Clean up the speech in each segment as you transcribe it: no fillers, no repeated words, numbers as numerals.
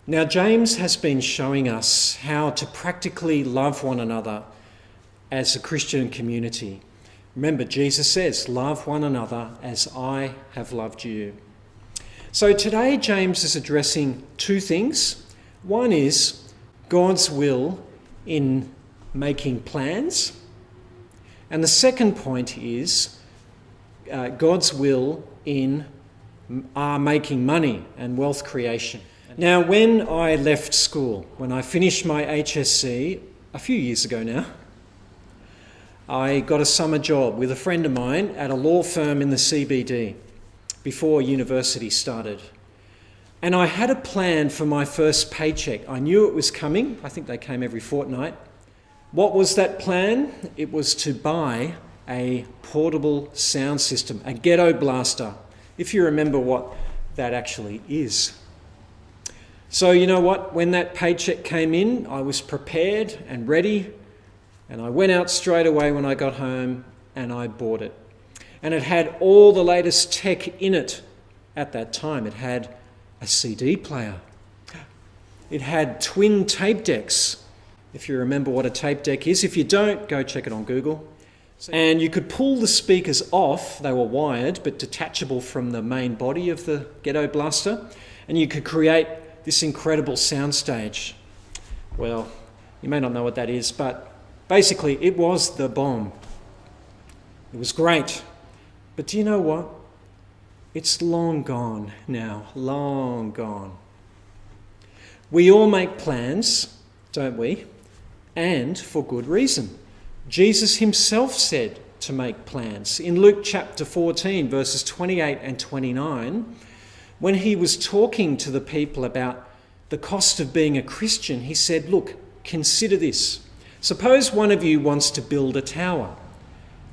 Now, James has been showing us how to practically love one another as a Christian community. Remember, Jesus says, "Love one another as I have loved you." So today, James is addressing two things. One is God's will in making plans. And the second point is God's will in making money and wealth creation. Now, when I left school, when I finished my HSC a few years ago now, I got a summer job with a friend of mine at a law firm in the CBD before university started. And I had a plan for my first paycheck. I knew it was coming. I think they came every fortnight. What was that plan? It was to buy a portable sound system, a ghetto blaster, if you remember what that actually is. So you know what? When that paycheck came in, I was prepared and ready, and I went out straight away when I got home and I bought it. And it had all the latest tech in it at that time. It had a CD player. It had twin tape decks, if you remember what a tape deck is. If you don't, go check it on Google. And you could pull the speakers off. They were wired but detachable from the main body of the ghetto blaster, and you could create this incredible soundstage. Well, you may not know what that is, but basically it was the bomb. It was great. But do you know what? It's long gone now, long gone. We all make plans, don't we? And for good reason. Jesus himself said to make plans. In Luke chapter 14, verses 28 and 29, when he was talking to the people about the cost of being a Christian, he said, "Look, consider this. Suppose one of you wants to build a tower.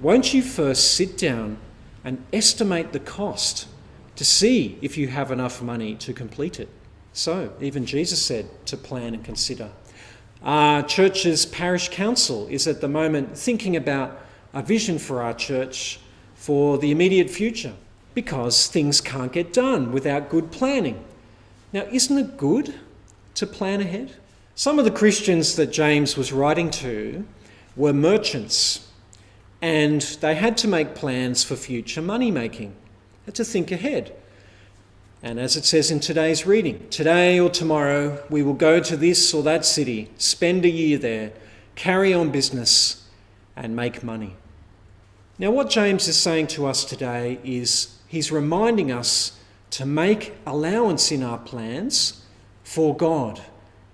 Won't you first sit down and estimate the cost to see if you have enough money to complete it?" So, even Jesus said to plan and consider. Our church's parish council is at the moment thinking about a vision for our church for the immediate future, because things can't get done without good planning. Now, isn't it good to plan ahead? Some of the Christians that James was writing to were merchants, and they had to make plans for future money making. They had to think ahead. And as it says in today's reading, today or tomorrow we will go to this or that city, spend a year there, carry on business and make money. Now, what James is saying to us today is he's reminding us to make allowance in our plans for God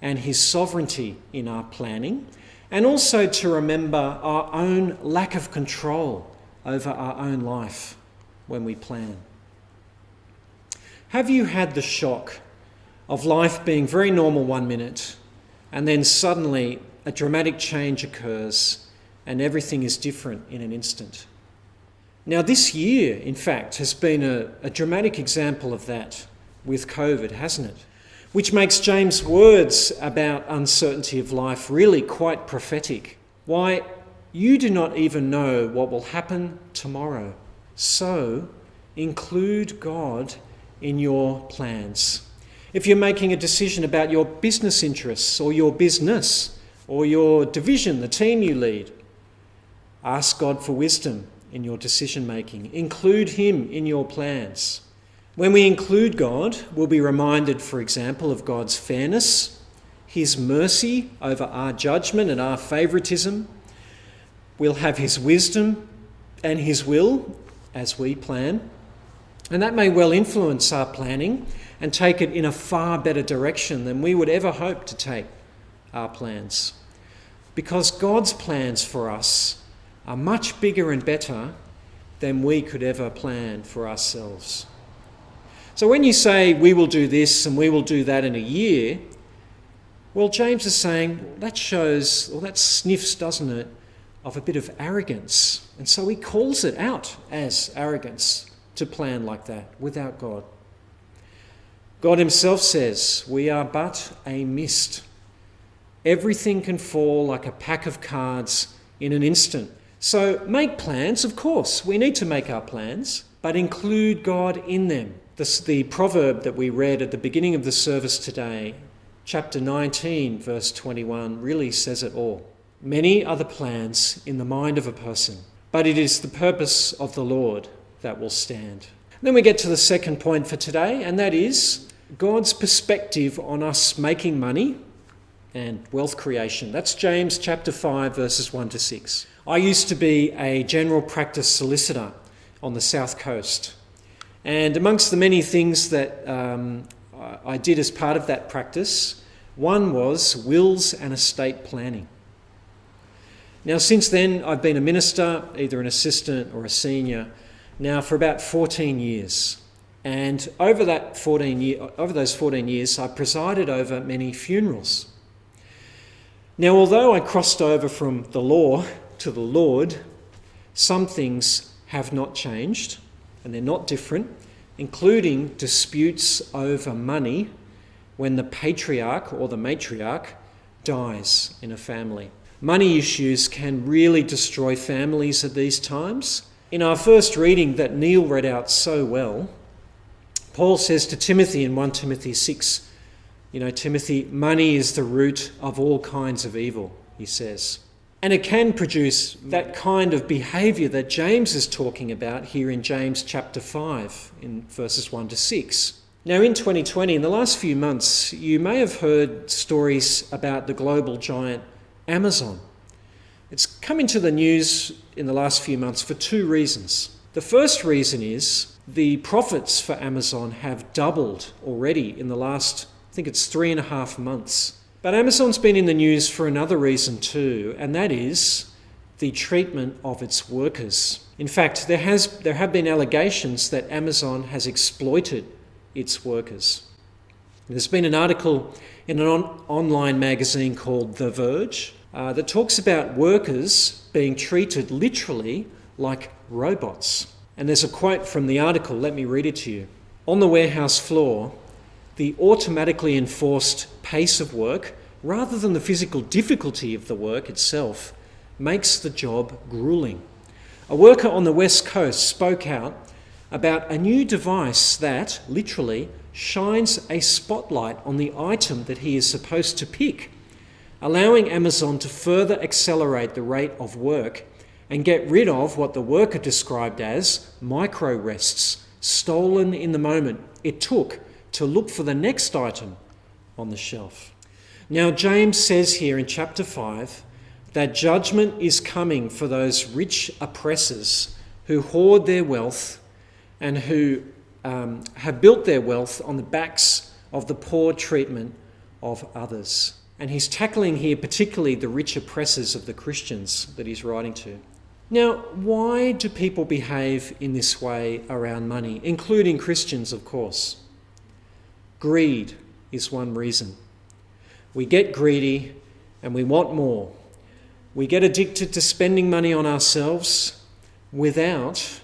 and his sovereignty in our planning, and also to remember our own lack of control over our own life when we plan. Have you had the shock of life being very normal 1 minute, and then suddenly a dramatic change occurs and everything is different in an instant? Now, this year, in fact, has been a dramatic example of that with COVID, hasn't it? Which makes James' words about uncertainty of life really quite prophetic. Why, you do not even know what will happen tomorrow. So, include God in your plans. If you're making a decision about your business interests or your business or your division, the team you lead, ask God for wisdom in your decision making. Include him in your plans. When we include God, we'll be reminded, for example, of God's fairness, his mercy over our judgment and our favouritism. We'll have his wisdom and his will as we plan. And that may well influence our planning and take it in a far better direction than we would ever hope to take our plans. Because God's plans for us are much bigger and better than we could ever plan for ourselves. So when you say we will do this and we will do that in a year, well, James is saying that shows, or that sniffs, doesn't it, of a bit of arrogance. And so he calls it out as arrogance to plan like that without God. God himself says we are but a mist. Everything can fall like a pack of cards in an instant. So make plans, of course. We need to make our plans, but include God in them. The proverb that we read at the beginning of the service today chapter 19, verse 21 really says it all. Many are the plans in the mind of a person, but it is the purpose of the Lord that will stand. Then we get to the second point for today, and that is God's perspective on us making money and wealth creation. That's James chapter 5, verses 1 to 6. I used to be a general practice solicitor on the south coast. And amongst the many things that I did as part of that practice, one was wills and estate planning. Now, since then, I've been a minister, either an assistant or a senior, now for about 14 years. And over those 14 years, I presided over many funerals. Now, although I crossed over from the law to the Lord, some things have not changed, and they're not different, including disputes over money when the patriarch or the matriarch dies in a family. Money issues can really destroy families at these times. In our first reading that Neil read out so well, Paul says to Timothy in 1 Timothy 6, Timothy, money is the root of all kinds of evil, he says. And it can produce that kind of behaviour that James is talking about here in James chapter 5 in verses 1 to 6. Now in 2020, in the last few months, you may have heard stories about the global giant Amazon. It's come into the news in the last few months for two reasons. The first reason is the profits for Amazon have doubled already in the last, I think it's 3.5 months. But Amazon's been in the news for another reason too, and that is the treatment of its workers. In fact, there have been allegations that Amazon has exploited its workers. There's been an article in an online magazine called The Verge that talks about workers being treated literally like robots. And there's a quote from the article, let me read it to you. On the warehouse floor, the automatically enforced pace of work, rather than the physical difficulty of the work itself, makes the job grueling. A worker on the West Coast spoke out about a new device that, literally, shines a spotlight on the item that he is supposed to pick, allowing Amazon to further accelerate the rate of work and get rid of what the worker described as micro rests, stolen in the moment it took to look for the next item on the shelf. Now, James says here in chapter 5 that judgment is coming for those rich oppressors who hoard their wealth and who have built their wealth on the backs of the poor treatment of others. And he's tackling here particularly the rich oppressors of the Christians that he's writing to. Now, why do people behave in this way around money, including Christians, of course? Greed is one reason. We get greedy and we want more. We get addicted to spending money on ourselves without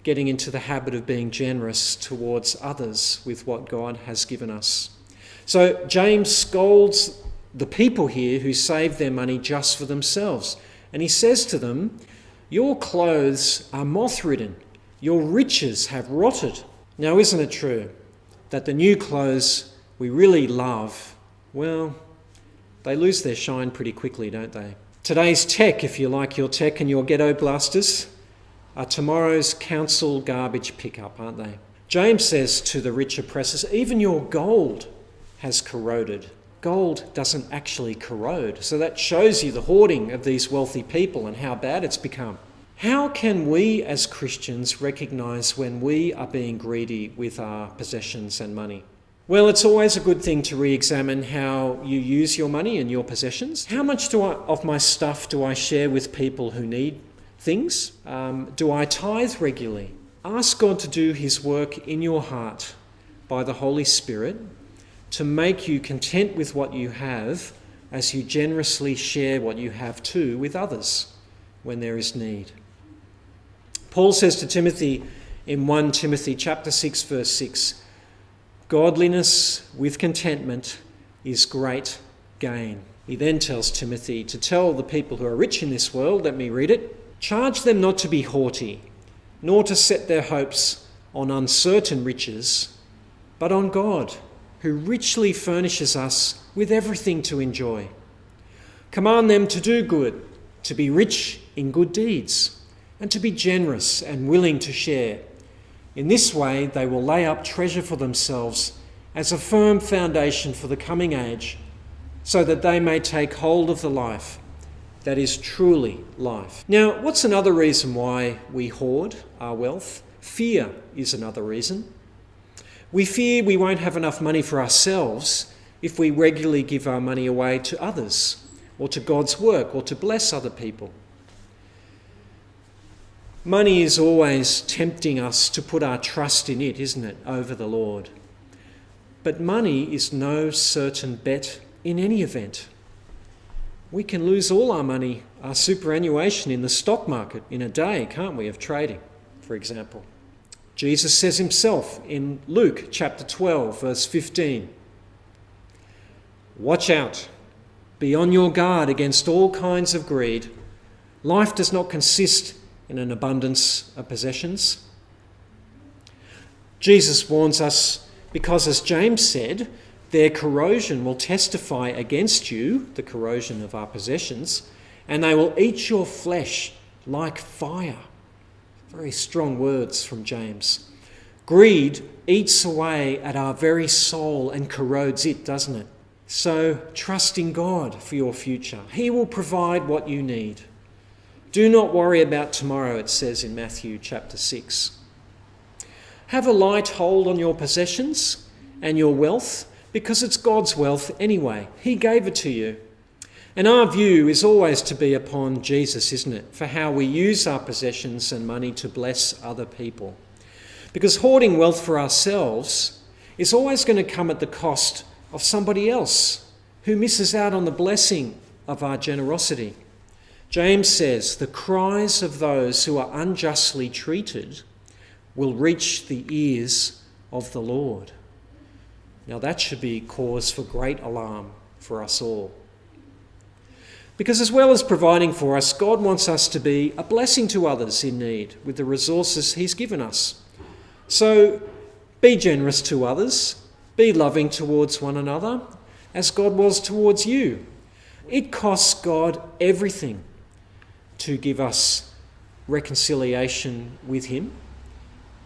getting into the habit of being generous towards others with what God has given us. So James scolds the people here who save their money just for themselves. And he says to them, your clothes are moth-ridden. Your riches have rotted. Now, isn't it true that the new clothes we really love, well, they lose their shine pretty quickly, don't they? Today's tech, if you like your tech and your ghetto blasters, are tomorrow's council garbage pickup, aren't they? James says to the rich oppressors, even your gold has corroded. Gold doesn't actually corrode. So that shows you the hoarding of these wealthy people and how bad it's become. How can we as Christians recognise when we are being greedy with our possessions and money? Well, it's always a good thing to re-examine how you use your money and your possessions. How much of my stuff do I share with people who need things? Do I tithe regularly? Ask God to do his work in your heart by the Holy Spirit to make you content with what you have as you generously share what you have too with others when there is need. Paul says to Timothy in 1 Timothy chapter 6 verse 6, godliness with contentment is great gain. He then tells Timothy to tell the people who are rich in this world, let me read it, charge them not to be haughty, nor to set their hopes on uncertain riches, but on God, who richly furnishes us with everything to enjoy. Command them to do good, to be rich in good deeds, and to be generous and willing to share. In this way, they will lay up treasure for themselves as a firm foundation for the coming age, so that they may take hold of the life that is truly life. Now, what's another reason why we hoard our wealth? Fear is another reason. We fear we won't have enough money for ourselves if we regularly give our money away to others, or to God's work, or to bless other people. Money is always tempting us to put our trust in it, isn't it, over the Lord. But money is no certain bet in any event. We can lose all our money, our superannuation in the stock market in a day, can't we, of trading, for example. Jesus says himself in Luke chapter 12, verse 15, "Watch out, be on your guard against all kinds of greed. Life does not consist in an abundance of possessions." Jesus warns us because, as James said, their corrosion will testify against you, the corrosion of our possessions, and they will eat your flesh like fire. Very strong words from James. Greed eats away at our very soul and corrodes it, doesn't it? So trust in God for your future. He will provide what you need. Do not worry about tomorrow, it says in Matthew chapter 6. Have a light hold on your possessions and your wealth, because it's God's wealth anyway. He gave it to you. And our view is always to be upon Jesus, isn't it, for how we use our possessions and money to bless other people. Because hoarding wealth for ourselves is always going to come at the cost of somebody else who misses out on the blessing of our generosity. James says, "The cries of those who are unjustly treated will reach the ears of the Lord." Now that should be cause for great alarm for us all. Because as well as providing for us, God wants us to be a blessing to others in need with the resources he's given us. So be generous to others, be loving towards one another, as God was towards you. It costs God everything to give us reconciliation with him.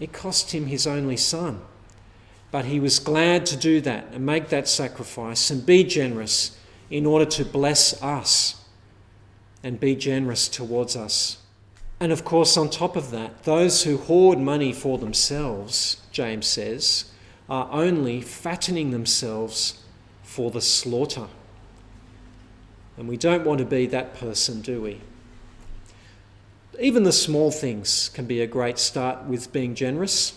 It cost him his only son. But he was glad to do that and make that sacrifice and be generous in order to bless us and be generous towards us. And of course, on top of that, those who hoard money for themselves, James says, are only fattening themselves for the slaughter. And we don't want to be that person, do we? Even the small things can be a great start with being generous.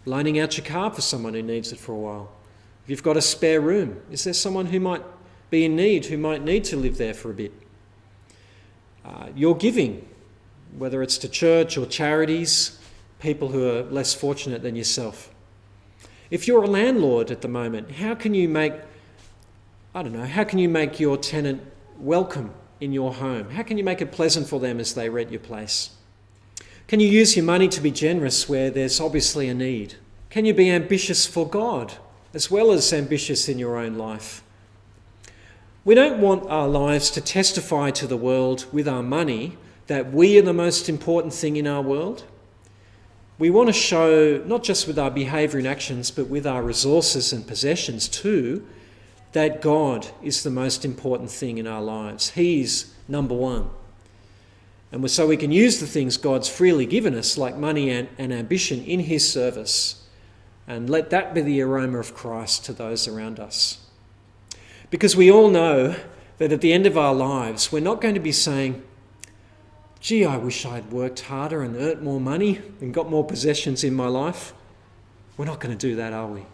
Loaning out your car for someone who needs it for a while. If you've got a spare room, is there someone who might be in need, who might need to live there for a bit? Your giving, whether it's to church or charities, people who are less fortunate than yourself. If you're a landlord at the moment, how can you make your tenant welcome in your home? How can you make it pleasant for them as they rent your place? Can you use your money to be generous where there's obviously a need? Can you be ambitious for God as well as ambitious in your own life? We don't want our lives to testify to the world with our money that we are the most important thing in our world. We want to show, not just with our behaviour and actions, but with our resources and possessions too, that God is the most important thing in our lives. He's number one. And so we can use the things God's freely given us, like money and ambition, in his service. And let that be the aroma of Christ to those around us. Because we all know that at the end of our lives, we're not going to be saying, "Gee, I wish I'd worked harder and earned more money and got more possessions in my life." We're not going to do that, are we?